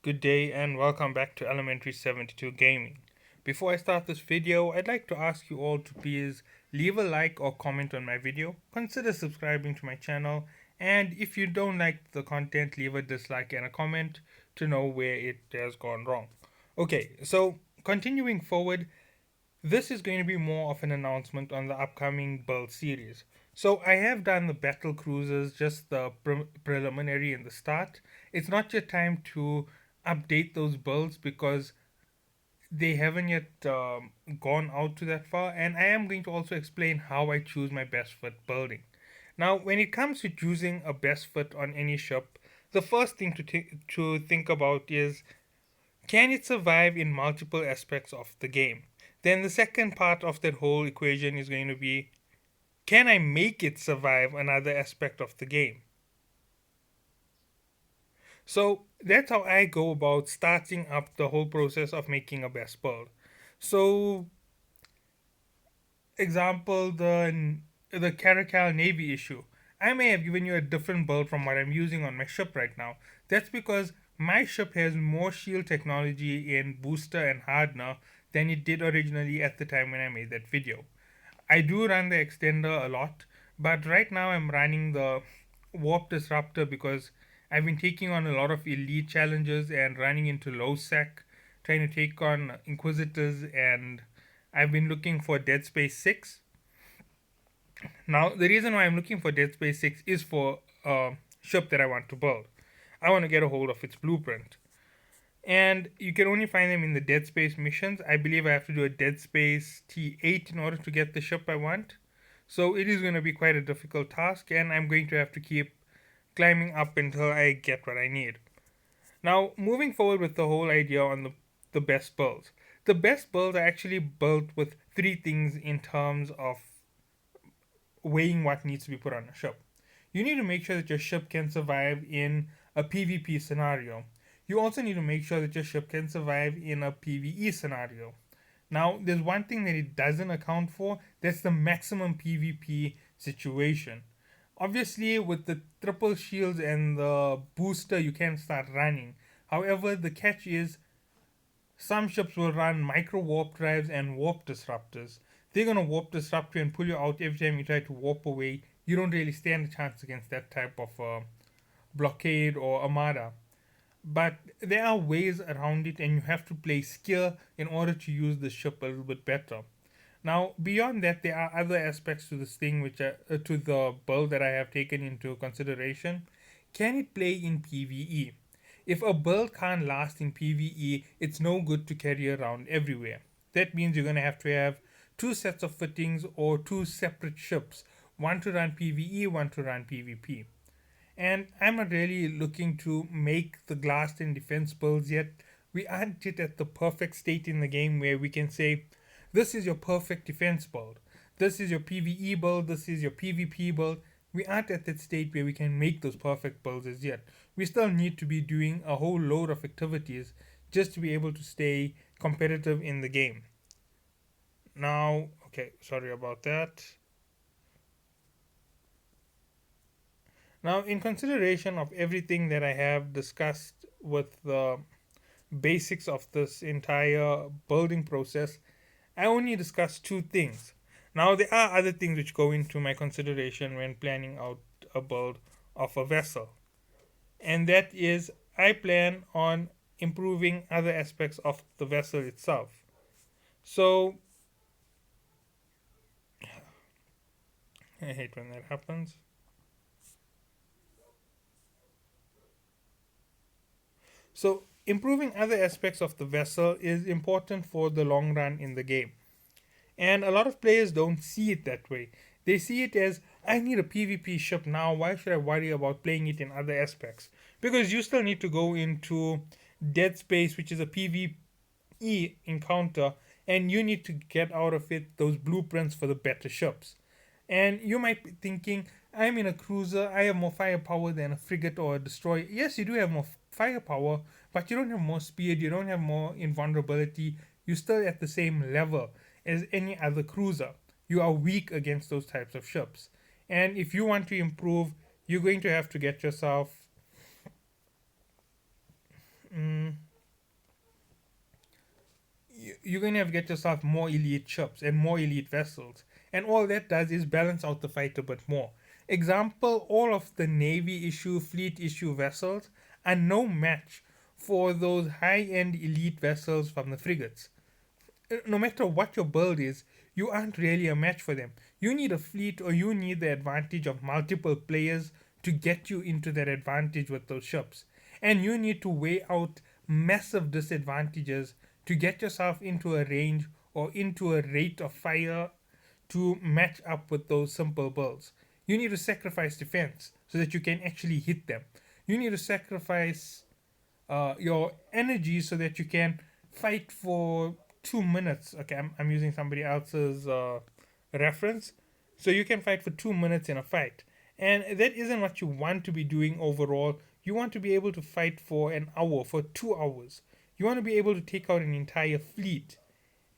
Good day and welcome back to Elementary 72 Gaming. Before I start this video, I'd like to ask you all to please leave a like or comment on my video, consider subscribing to my channel, and if you don't like the content, leave a dislike and a comment to know where it has gone wrong. Okay, so continuing forward, this is going to be more of an announcement on the upcoming build series. So I have done the battle cruisers, just the preliminary in the start. It's not yet time to update those builds because they haven't yet gone out to that far, and I am going to also explain how I choose my best fit building. Now, when it comes to choosing a best fit on any ship, the first thing to think about is, can it survive in multiple aspects of the game? Then the second part of that whole equation is going to be, can I make it survive another aspect of the game? So that's how I go about starting up the whole process of making a best build. So, example, the Caracal Navy issue. I may have given you a different build from what I'm using on my ship right now. That's because my ship has more shield technology in booster and hardener than it did originally at the time when I made that video. I do run the extender a lot, but right now I'm running the warp disruptor because I've been taking on a lot of elite challenges and running into low sec, trying to take on inquisitors, and I've been looking for Dead Space 6. Now, the reason why I'm looking for Dead Space 6 is for a ship that I want to build. I want to get a hold of its blueprint. And you can only find them in the Dead Space missions. I believe I have to do a Dead Space T8 in order to get the ship I want. So it is going to be quite a difficult task, and I'm going to have to keep climbing up until I get what I need. Now, moving forward with the whole idea on the best builds. The best builds are actually built with three things in terms of weighing what needs to be put on a ship. You need to make sure that your ship can survive in a PvP scenario. You also need to make sure that your ship can survive in a PvE scenario. Now, there's one thing that it doesn't account for, that's the maximum PvP situation. Obviously, with the triple shields and the booster, you can start running. However, the catch is some ships will run micro warp drives and warp disruptors. They're gonna warp disrupt you and pull you out every time you try to warp away. You don't really stand a chance against that type of blockade or armada. But there are ways around it, and you have to play skill in order to use the ship a little bit better. Now, beyond that, there are other aspects to this thing, which are to the build that I have taken into consideration. Can it play in PvE? If a build can't last in PvE, it's no good to carry around everywhere. That means you're going to have two sets of fittings or two separate ships, one to run PvE, one to run PvP. And I'm not really looking to make the glass and defense builds yet. We aren't yet at the perfect state in the game where we can say, this is your perfect defense build, this is your PvE build, this is your PvP build. We aren't at that state where we can make those perfect builds as yet. We still need to be doing a whole load of activities just to be able to stay competitive in the game. Now, okay, sorry about that. Now, in consideration of everything that I have discussed with the basics of this entire building process, I only discussed two things. Now, there are other things which go into my consideration when planning out a build of a vessel, and that is I plan on improving other aspects of the vessel itself. So, I hate when that happens. So, improving other aspects of the vessel is important for the long run in the game. And a lot of players don't see it that way. They see it as, I need a PvP ship now, why should I worry about playing it in other aspects? Because you still need to go into Dead Space, which is a PvE encounter, and you need to get out of it those blueprints for the better ships. And you might be thinking, I'm in a cruiser, I have more firepower than a frigate or a destroyer. Yes, you do have more firepower, but you don't have more speed, you don't have more invulnerability, you're still at the same level as any other cruiser. You are weak against those types of ships. And if you want to improve, you're going to have to get yourself you're going to have to get yourself more elite ships and more elite vessels. And all that does is balance out the fight a bit more. Example, all of the Navy issue, fleet issue vessels are no match for those high end elite vessels from the frigates. No matter what your build is, you aren't really a match for them. You need a fleet or you need the advantage of multiple players to get you into that advantage with those ships. And you need to weigh out massive disadvantages to get yourself into a range or into a rate of fire to match up with those simple builds. You need to sacrifice defense so that you can actually hit them. You need to sacrifice your energy so that you can fight for 2 minutes. Okay, I'm using somebody else's reference. So you can fight for 2 minutes in a fight. And that isn't what you want to be doing overall. You want to be able to fight for an hour, for 2 hours. You want to be able to take out an entire fleet.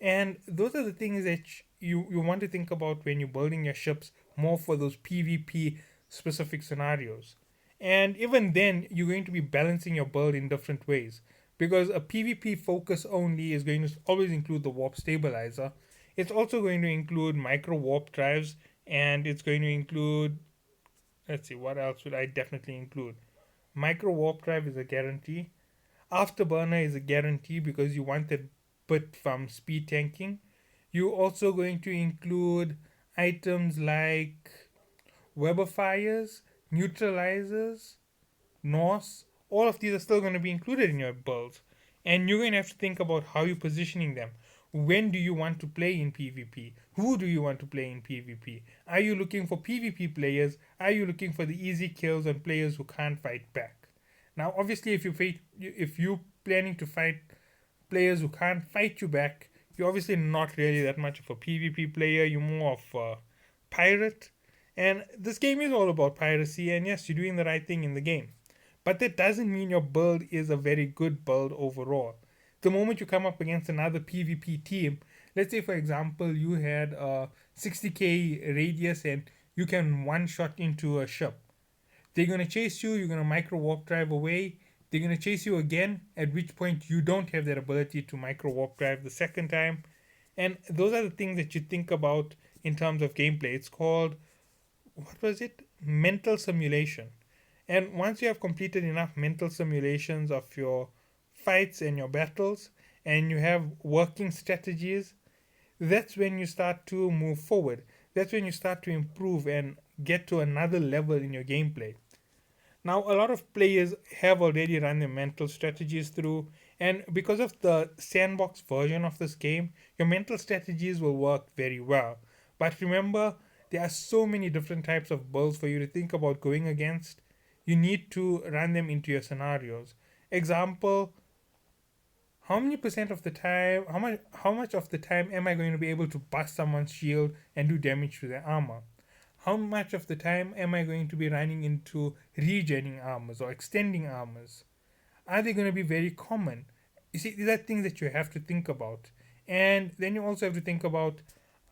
And those are the things that you want to think about when you're building your ships more for those PvP specific scenarios. And even then, you're going to be balancing your build in different ways. Because a PvP focus only is going to always include the warp stabilizer. It's also going to include micro warp drives, and it's going to include, let's see, what else would I definitely include? Micro warp drive is a guarantee. Afterburner is a guarantee because you want that bit from speed tanking. You're also going to include items like Weber fires, neutralizers, Norse. All of these are still going to be included in your builds. And you're going to have to think about how you're positioning them. When do you want to play in PvP? Who do you want to play in PvP? Are you looking for PvP players? Are you looking for the easy kills on players who can't fight back? Now, obviously, if you're planning to fight players who can't fight you back, you're obviously not really that much of a PvP player. You're more of a pirate. And this game is all about piracy, and yes, you're doing the right thing in the game. But that doesn't mean your build is a very good build overall. The moment you come up against another PvP team, let's say for example you had a 60k radius and you can one shot into a ship. They're gonna chase you, you're gonna micro warp drive away, they're gonna chase you again, at which point you don't have that ability to micro warp drive the second time. And those are the things that you think about in terms of gameplay. It's called, what was it? Mental simulation. And once you have completed enough mental simulations of your fights and your battles, and you have working strategies, that's when you start to move forward. That's when you start to improve and get to another level in your gameplay. Now, a lot of players have already run their mental strategies through, and because of the sandbox version of this game, your mental strategies will work very well. But remember, there are so many different types of builds for you to think about going against. You need to run them into your scenarios. Example, how many percent of the time, how much of the time am I going to be able to bust someone's shield and do damage to their armor? How much of the time am I going to be running into regenerating armors or extending armors? Are they going to be very common? You see, these are things that you have to think about. And then you also have to think about,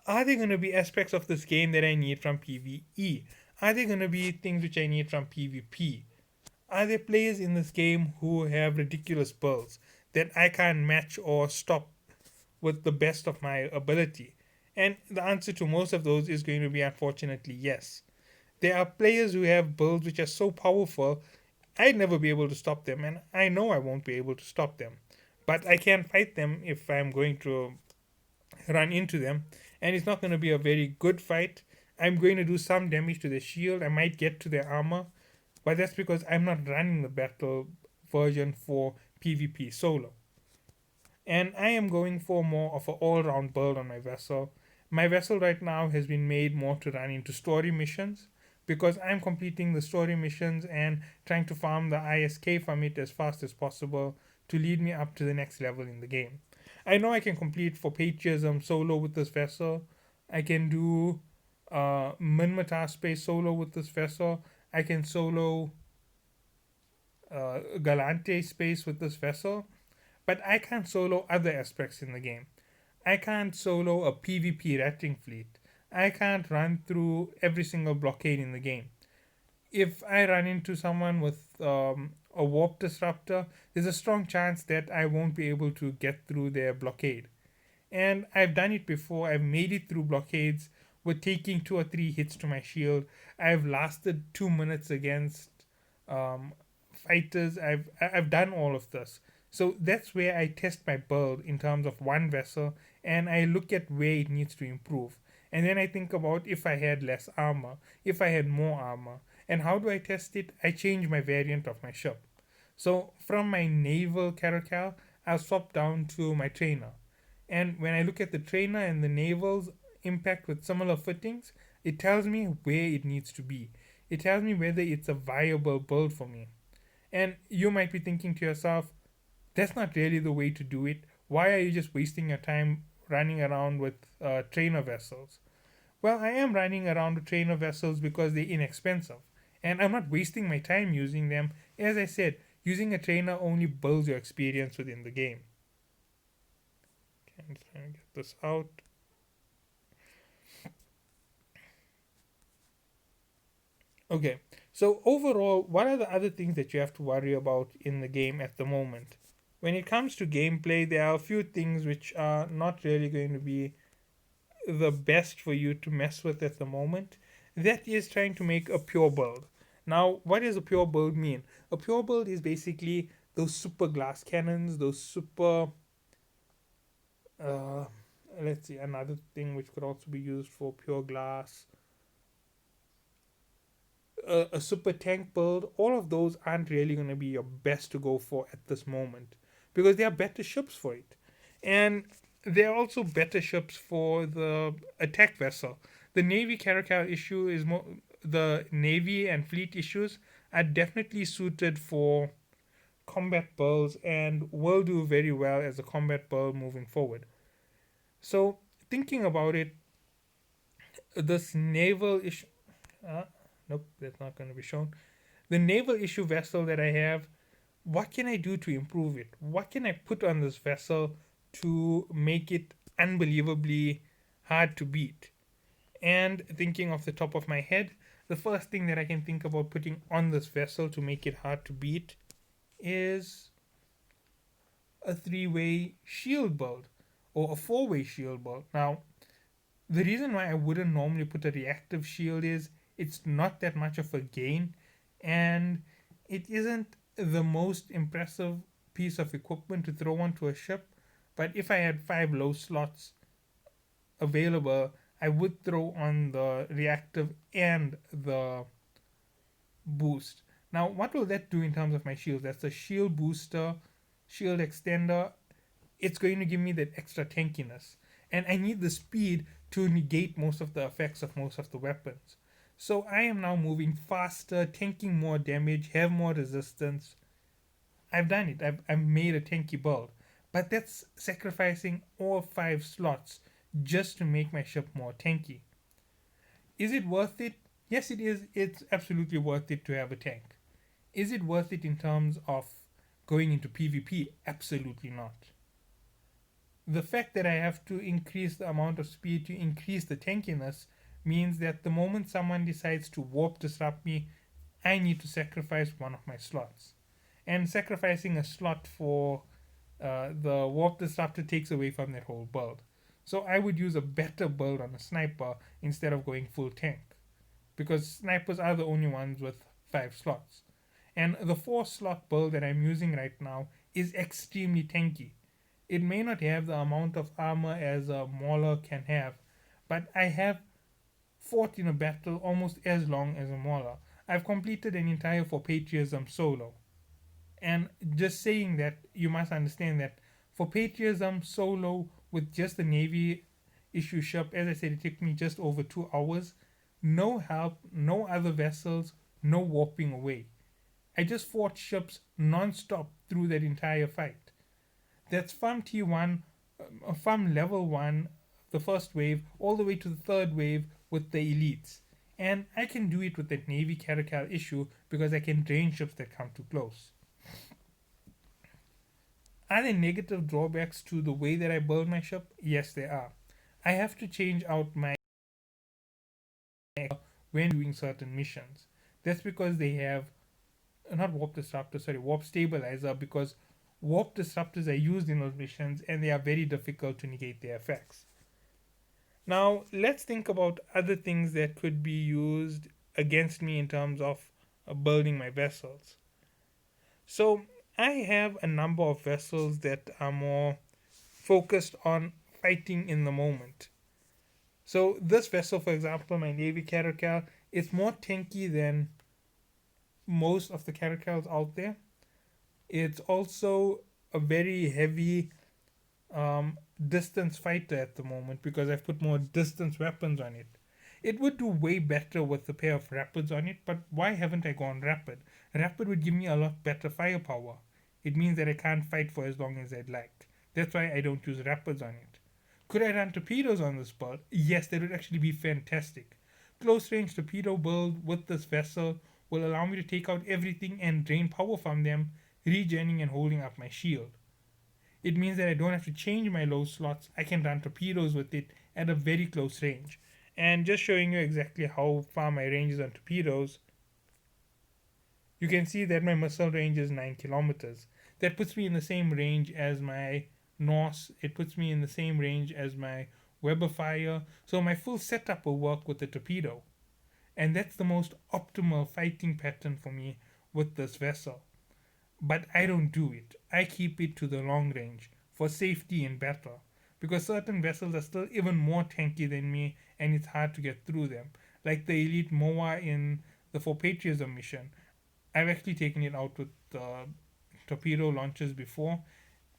are there going to be aspects of this game that I need from PvE? Are there going to be things which I need from PvP? Are there players in this game who have ridiculous builds that I can't match or stop with the best of my ability? And the answer to most of those is going to be unfortunately yes. There are players who have builds which are so powerful, I'd never be able to stop them, and I know I won't be able to stop them. But I can fight them if I'm going to run into them, and it's not going to be a very good fight. I'm going to do some damage to their shield, I might get to their armor, but that's because I'm not running the battle version for PvP solo. And I am going for more of an all round build on my vessel. My vessel right now has been made more to run into story missions because I'm completing the story missions and trying to farm the ISK from it as fast as possible to lead me up to the next level in the game. I know I can complete for patriotism solo with this vessel. I can do Minmatar space solo with this vessel. I can solo Galante space with this vessel, but I can't solo other aspects in the game. I can't solo a PvP ratting fleet. I can't run through every single blockade in the game. If I run into someone with a warp disruptor, there's a strong chance that I won't be able to get through their blockade. And I've done it before. I've made it through blockades with taking 2 or 3 hits to my shield. I've lasted 2 minutes against um, fighters. I've done all of this. So that's where I test my build in terms of one vessel, and I look at where it needs to improve. And then I think about if I had less armor, if I had more armor, and how do I test it? I change my variant of my ship. So from my naval caracal, I'll swap down to my trainer. And when I look at the trainer and the naval's impact with similar fittings, it tells me where it needs to be. It tells me whether it's a viable build for me. And you might be thinking to yourself, that's not really the way to do it. Why are you just wasting your time running around with trainer vessels? Well, I am running around with trainer vessels because they're inexpensive. And I'm not wasting my time using them. As I said, using a trainer only builds your experience within the game. Okay, I'm just trying to get this out. Okay, so overall, what are the other things that you have to worry about in the game at the moment? When it comes to gameplay, there are a few things which are not really going to be the best for you to mess with at the moment. That is trying to make a pure build. Now, what does a pure build mean? A pure build is basically those super glass cannons, those super. Uh, let's see, another thing which could also be used for pure glass. A super tank build, all of those aren't really going to be your best to go for at this moment because there are better ships for it. And there are also better ships for the attack vessel. The Navy Caracal issue is more. The Navy and fleet issues are definitely suited for combat builds and will do very well as a combat build moving forward. So, thinking about it, this naval issue. Uh, nope, that's not going to be shown. The naval issue vessel that I have, what can I do to improve it? What can I put on this vessel to make it unbelievably hard to beat? And thinking off the top of my head, the first thing that I can think about putting on this vessel to make it hard to beat is a 3-way shield build or a 4-way shield build. Now, the reason why I wouldn't normally put a reactive shield is it's not that much of a gain and it isn't the most impressive piece of equipment to throw onto a ship. But if I had 5 low slots available, I would throw on the reactive and the boost. Now, what will that do in terms of my shield? That's a shield booster, shield extender. It's going to give me that extra tankiness. And I need the speed to negate most of the effects of most of the weapons. So I am now moving faster, tanking more damage, have more resistance. I've done it. I've made a tanky build. But that's sacrificing all 5 slots just to make my ship more tanky. Is it worth it? Yes, it is. It's absolutely worth it to have a tank. Is it worth it in terms of going into PvP? Absolutely not. The fact that I have to increase the amount of speed to increase the tankiness means that the moment someone decides to warp disrupt me, I need to sacrifice one of my slots. And sacrificing a slot for the warp disruptor takes away from that whole build. So I would use a better build on a sniper instead of going full tank. Because snipers are the only ones with 5 slots. And the 4 slot build that I'm using right now is extremely tanky. It may not have the amount of armor as a Mauler can have, but I have fought in a battle almost as long as a Mauler. I've completed an entire For Patriotism solo. And just saying that, you must understand that For Patriotism solo with just the Navy issue ship, as I said, it took me just over 2 hours. No help, no other vessels, no warping away. I just fought ships non-stop through that entire fight. That's from T1, from level 1, the first wave, all the way to the third wave with the elites. And I can do it with that Navy Caracal issue because I can drain ships that come too close. Are there negative drawbacks to the way that I build my ship? Yes, there are. I have to change out my when doing certain missions. That's because they have not warp disruptor, sorry, warp stabilizer. Because Warp disruptors are used in those missions and they are very difficult to negate their effects. Now, let's think about other things that could be used against me in terms of building my vessels. So, I have a number of vessels that are more focused on fighting in the moment. So, this vessel, for example, my Navy Caracal, is more tanky than most of the Caracals out there. It's also a very heavy distance fighter at the moment because I've put more distance weapons on it. It would do way better with a pair of rapids on it, but why haven't I gone rapid? Rapid would give me a lot better firepower. It means that I can't fight for as long as I'd like. That's why I don't use rapids on it. Could I run torpedoes on this build? Yes, that would actually be fantastic. Close range torpedo build with this vessel will allow me to take out everything and drain power from them, regenerating and holding up my shield. It means that I don't have to change my low slots. I can run torpedoes with it at a very close range. And just showing you exactly how far my range is on torpedoes, you can see that my missile range is 9 kilometers. That puts me in the same range as my Norse. It puts me in the same range as my Weber Fire. So my full setup will work with the torpedo. And that's the most optimal fighting pattern for me with this vessel. But I don't do it. I keep it to the long range for safety and battle. Because certain vessels are still even more tanky than me and it's hard to get through them. Like the Elite MOA in the For Patriotism mission. I've actually taken it out with torpedo launchers before.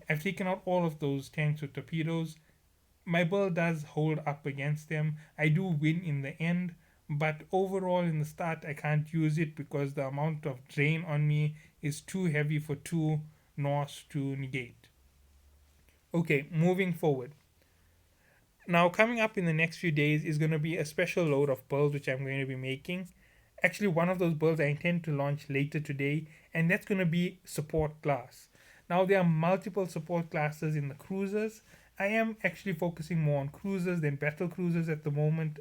I've taken out all of those tanks with torpedoes. My build does hold up against them. I do win in the end, but overall in the start I can't use it because the amount of drain on me is too heavy for two Norse to negate. Okay, moving forward. Now, coming up in the next few days is going to be a special load of builds which I'm going to be making. Actually, one of those builds I intend to launch later today, and that's going to be support class. Now, there are multiple support classes in the cruisers. I am actually focusing more on cruisers than battle cruisers at the moment.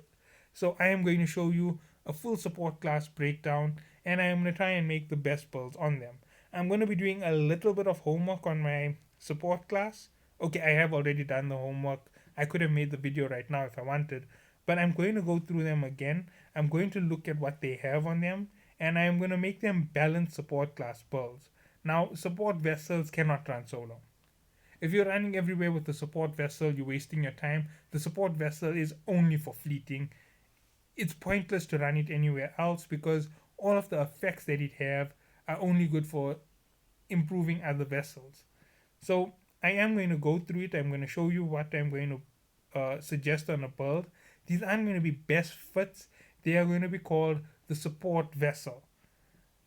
So, I am going to show you a full support class breakdown, and I am going to try and make the best builds on them. I'm going to be doing a little bit of homework on my support class. Okay, I have already done the homework. I could have made the video right now if I wanted, but I'm going to go through them again. I'm going to look at what they have on them, and I'm going to make them balanced support class builds. Now, support vessels cannot run solo. If you're running everywhere with the support vessel, you're wasting your time. The support vessel is only for fleeting. It's pointless to run it anywhere else because all of the effects that it have are only good for improving other vessels. So I am going to go through it. I'm going to show you what I'm going to suggest on a build. These aren't going to be best fits. They are going to be called the support vessel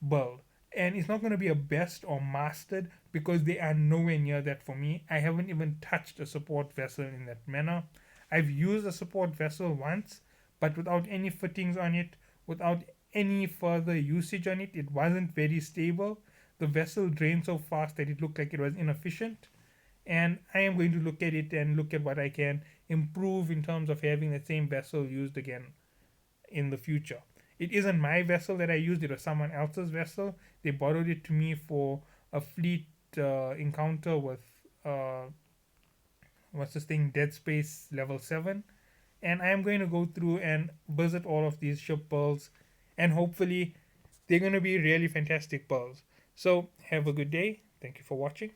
build. And it's not going to be a best or mastered because they are nowhere near that for me. I haven't even touched a support vessel in that manner. I've used a support vessel once, but without any fittings on it, without any further usage on it. It wasn't very stable. The vessel drained so fast that it looked like it was inefficient. And I am going to look at it and look at what I can improve in terms of having the same vessel used again in the future. It isn't my vessel that I used, it was someone else's vessel. They borrowed it to me for a fleet encounter with, what's this thing, Dead Space Level 7. And I am going to go through and visit all of these ship builds, and hopefully they're going to be really fantastic builds. So, have a good day. Thank you for watching.